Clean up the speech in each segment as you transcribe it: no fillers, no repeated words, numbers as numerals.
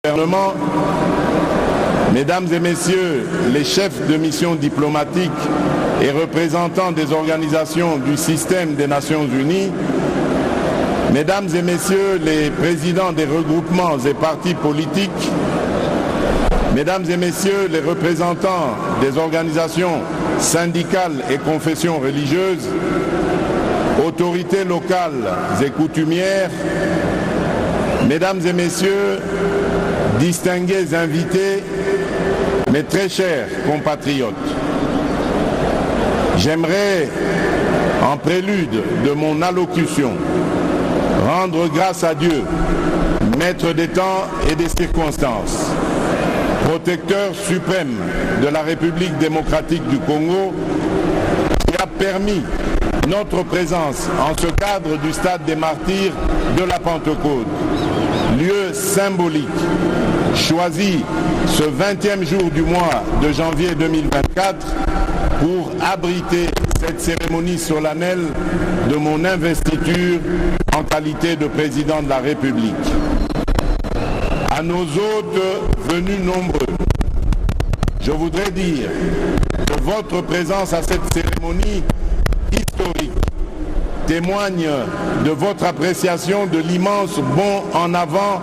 gouvernement, Mesdames et Messieurs les chefs de mission diplomatiques et représentants des organisations du système des Nations Unies, Mesdames et Messieurs les présidents des regroupements et partis politiques, Mesdames et Messieurs les représentants des organisations syndicales et confessions religieuses, autorités locales et coutumières, Mesdames et Messieurs, distingués invités, mes très chers compatriotes, j'aimerais, en prélude de mon allocution, rendre grâce à Dieu, maître des temps et des circonstances, protecteur suprême de la République démocratique du Congo, qui a permis notre présence en ce cadre du stade des martyrs de la Pentecôte, lieu symbolique, choisi ce 20e jour du mois de janvier 2024 pour abriter cette cérémonie solennelle de mon investiture en qualité de président de la République. À nos hôtes venus nombreux, je voudrais dire que votre présence à cette cérémonie historique témoigne de votre appréciation de l'immense bond en avant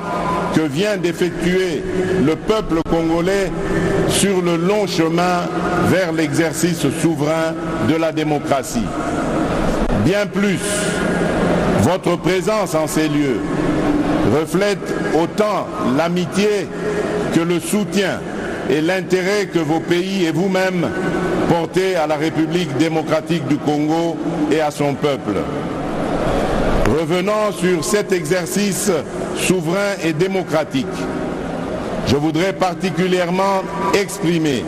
que vient d'effectuer le peuple congolais sur le long chemin vers l'exercice souverain de la démocratie. Bien plus, votre présence en ces lieux reflète autant l'amitié que le soutien et l'intérêt que vos pays et vous-même portez à la République démocratique du Congo et à son peuple. Revenant sur cet exercice souverain et démocratique, je voudrais particulièrement exprimer,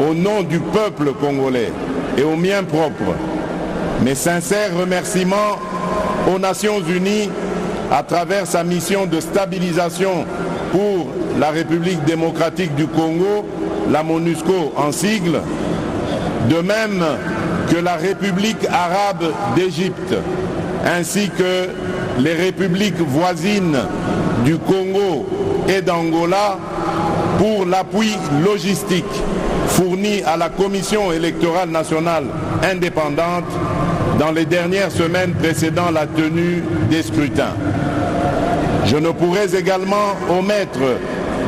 au nom du peuple congolais et au mien propre, mes sincères remerciements aux Nations Unies à travers sa mission de stabilisation pour la République démocratique du Congo, la MONUSCO en sigle, de même que la République arabe d'Égypte, ainsi que les républiques voisines du Congo et d'Angola pour l'appui logistique fourni à la Commission électorale nationale indépendante dans les dernières semaines précédant la tenue des scrutins. Je ne pourrais également omettre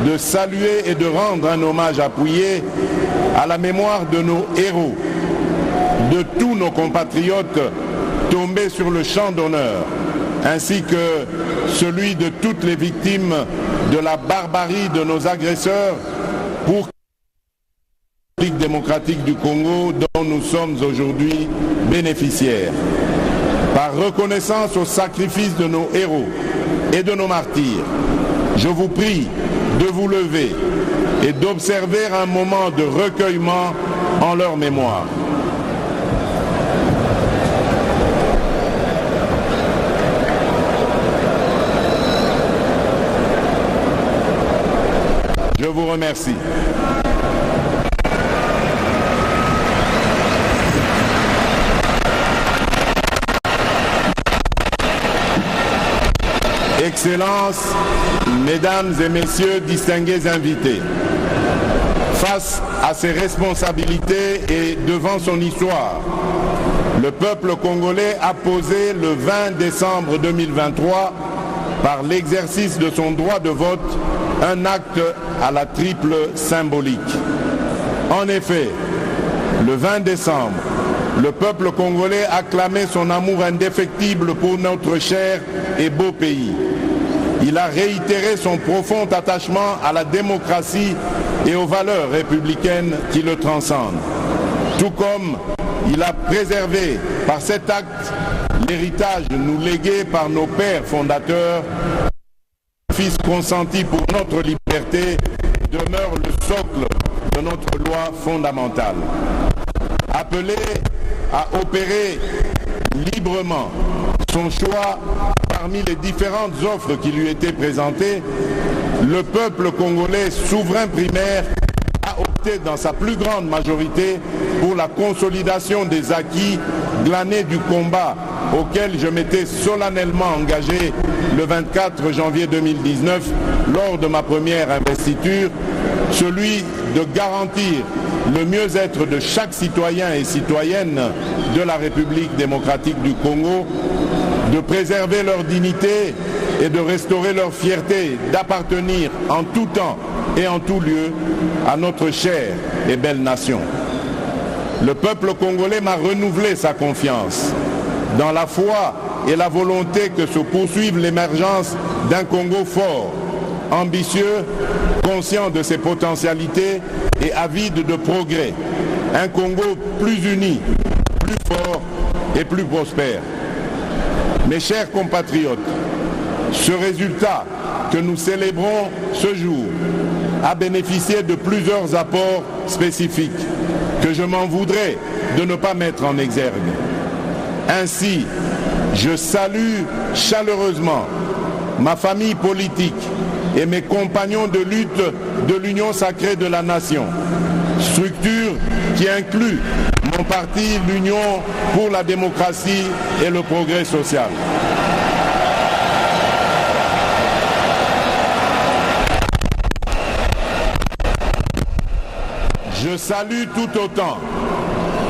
de saluer et de rendre un hommage appuyé à la mémoire de nos héros, de tous nos compatriotes tombés sur le champ d'honneur, ainsi que celui de toutes les victimes de la barbarie de nos agresseurs pour la République démocratique du Congo dont nous sommes aujourd'hui bénéficiaires. Par reconnaissance au sacrifice de nos héros et de nos martyrs, je vous prie de vous lever et d'observer un moment de recueillement en leur mémoire. Je vous remercie. Excellences, Mesdames et Messieurs distingués invités, face à ses responsabilités et devant son histoire, le peuple congolais a posé le 20 décembre 2023, par l'exercice de son droit de vote, un acte à la triple symbolique. En effet, le 20 décembre, le peuple congolais a clamé son amour indéfectible pour notre cher et beau pays. Il a réitéré son profond attachement à la démocratie et aux valeurs républicaines qui le transcendent. Tout comme il a préservé par cet acte l'héritage nous légué par nos pères fondateurs. Le sacrifice consenti pour notre liberté demeure le socle de notre loi fondamentale. Appelé à opérer librement son choix parmi les différentes offres qui lui étaient présentées, le peuple congolais souverain primaire a opté dans sa plus grande majorité pour la consolidation des acquis glanés du combat auquel je m'étais solennellement engagé le 24 janvier 2019 lors de ma première investiture, celui de garantir le mieux-être de chaque citoyen et citoyenne de la République démocratique du Congo, de préserver leur dignité et de restaurer leur fierté d'appartenir en tout temps et en tout lieu à notre chère et belle nation. Le peuple congolais m'a renouvelé sa confiance dans la foi et la volonté que se poursuive l'émergence d'un Congo fort, ambitieux, conscient de ses potentialités et avide de progrès. Un Congo plus uni, plus fort et plus prospère. Mes chers compatriotes, ce résultat que nous célébrons ce jour a bénéficié de plusieurs apports spécifiques que je m'en voudrais de ne pas mettre en exergue. Ainsi, je salue chaleureusement ma famille politique et mes compagnons de lutte de l'Union sacrée de la nation, structure qui inclut mon parti, l'Union pour la démocratie et le progrès social. Je salue tout autant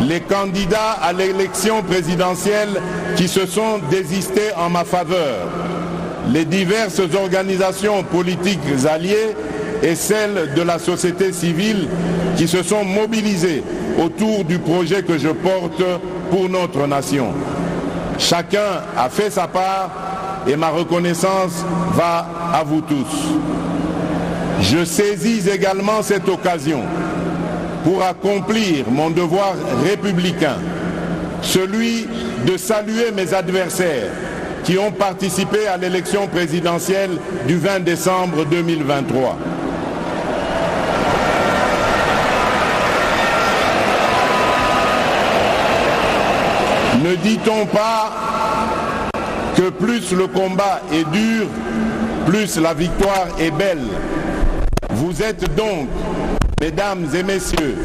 les candidats à l'élection présidentielle qui se sont désistés en ma faveur, les diverses organisations politiques alliées et celles de la société civile qui se sont mobilisées autour du projet que je porte pour notre nation. Chacun a fait sa part et ma reconnaissance va à vous tous. Je saisis également cette occasion pour accomplir mon devoir républicain, celui de saluer mes adversaires qui ont participé à l'élection présidentielle du 20 décembre 2023. Ne dit-on pas que plus le combat est dur, plus la victoire est belle? Vous êtes donc, mesdames et messieurs,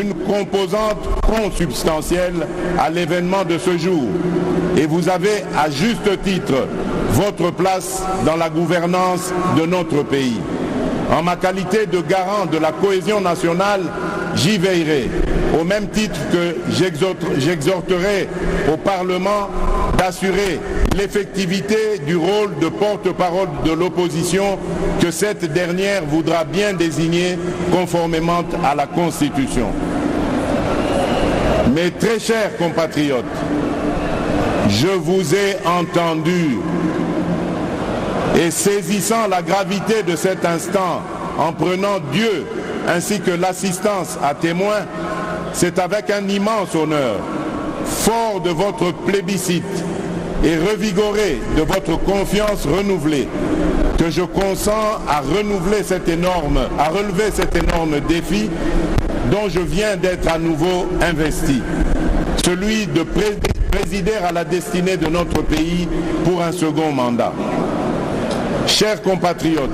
une composante consubstantielle à l'événement de ce jour. Et vous avez à juste titre votre place dans la gouvernance de notre pays. En ma qualité de garant de la cohésion nationale, j'y veillerai, au même titre que j'exhorterai au Parlement d'assurer l'effectivité du rôle de porte-parole de l'opposition que cette dernière voudra bien désigner conformément à la Constitution. Mes très chers compatriotes, je vous ai entendu et saisissant la gravité de cet instant, en prenant Dieu ainsi que l'assistance à témoin, c'est avec un immense honneur, fort de votre plébiscite et revigoré de votre confiance renouvelée, que je consens à relever cet énorme défi dont je viens d'être à nouveau investi, celui de présider à la destinée de notre pays pour un second mandat. Chers compatriotes,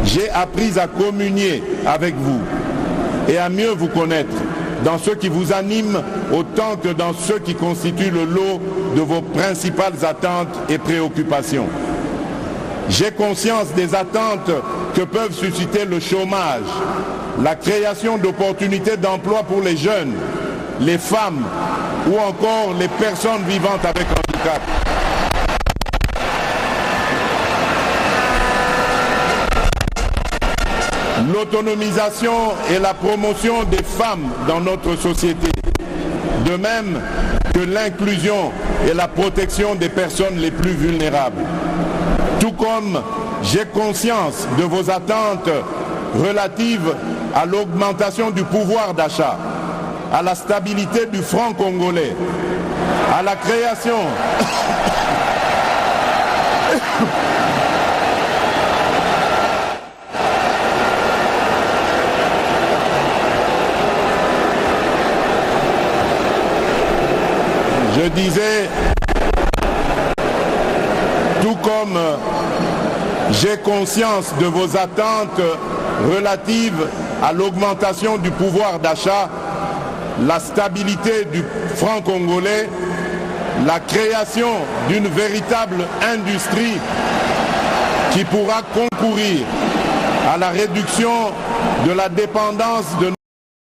j'ai appris à communier avec vous et à mieux vous connaître dans ce qui vous anime autant que dans ce qui constitue le lot de vos principales attentes et préoccupations. J'ai conscience des attentes que peuvent susciter le chômage, la création d'opportunités d'emploi pour les jeunes, les femmes ou encore les personnes vivant avec handicap. L'autonomisation et la promotion des femmes dans notre société, de même que l'inclusion et la protection des personnes les plus vulnérables. Tout comme j'ai conscience de vos attentes relatives à l'augmentation du pouvoir d'achat, à la stabilité du franc congolais, à la création Je disais, tout comme j'ai conscience de vos attentes relatives à l'augmentation du pouvoir d'achat, la stabilité du franc congolais la création d'une véritable industrie qui pourra concourir à la réduction de la dépendance de